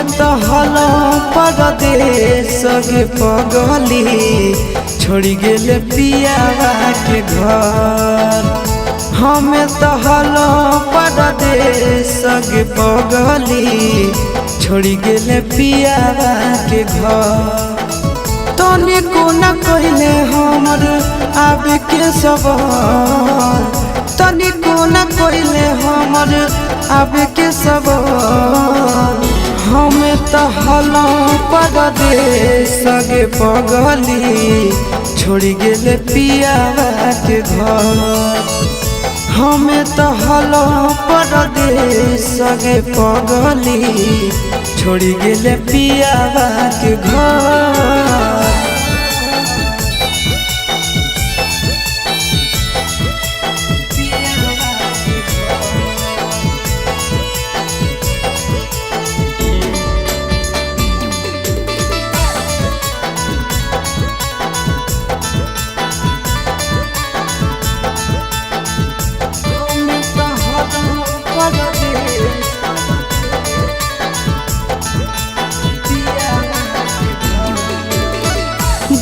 तो हलो परदेश गे पगली छोड़ी गेले पियावा के घर। हमें तो हलो परदेश गे पगली छोड़ी गेले पियावा के घर। तनी को न कहले हमर आबे के सवाल, तनी को न कहले हमर आबे के सवाल। हमें तो हलो परदेश गे पगली छोड़ी गेले पियावा के घर। हमें तो हलो परदेश गे पगली छोड़ी गेले पियावा के घर।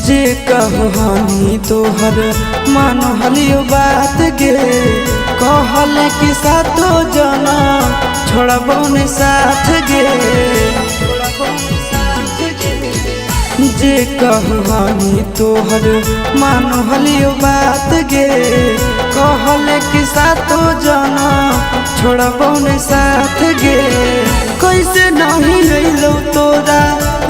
जे कहनी तोहर मानो हलियो बात गे, कहल कि सातो जना छोड़बो ने साथ गे। जे कहनी तोहर मानो हलियो बात गे, कहल कि सातो जना छोड़बो ने साथ गे। कैसे नहीं लैलो तोरा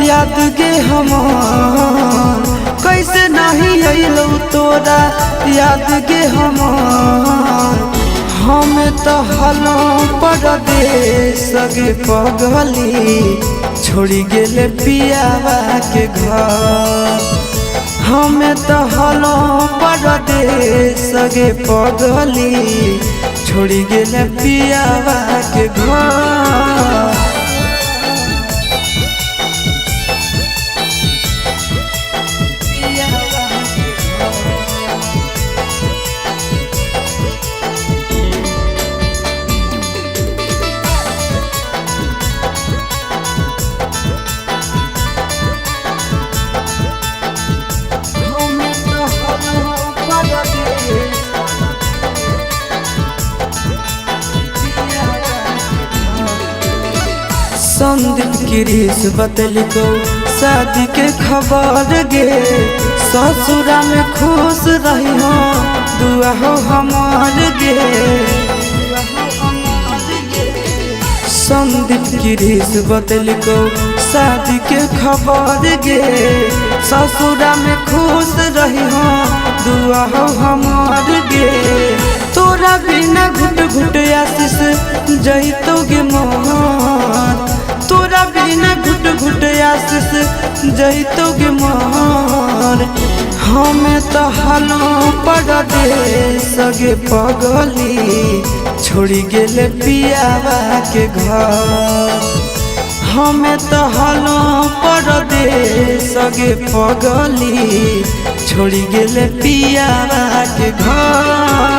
याद गे हमार, कैसे नहीं अइलो तोरा याद गे हमार। हमें तो हलो परदेश गे पगली छोड़ी गेले पियावा के घर। हमें तो हलो परदेश गे पगली छोड़ी गेले पियावा के घर। संदीप गिरीश बतलिको शादी के खबर गे, ससुरा में खुश रही हो दुआ हो हमार गे। संदीप गिरीश बतलिको शादी के खबर गे, ससुरा में खुश रही हो दुआ हो हमार गे। तोरा बिना घुट घुट आशीष जइतो गे मोहन, तोरा बिना घुट घुट आशीष जइतो गे मोहन। हमें तो हलो परदेश गे पगली छोड़ी गेले पियावा के घर। हमें तो हलो परदेश गे पगली छोड़ी गेले पियावा के घर।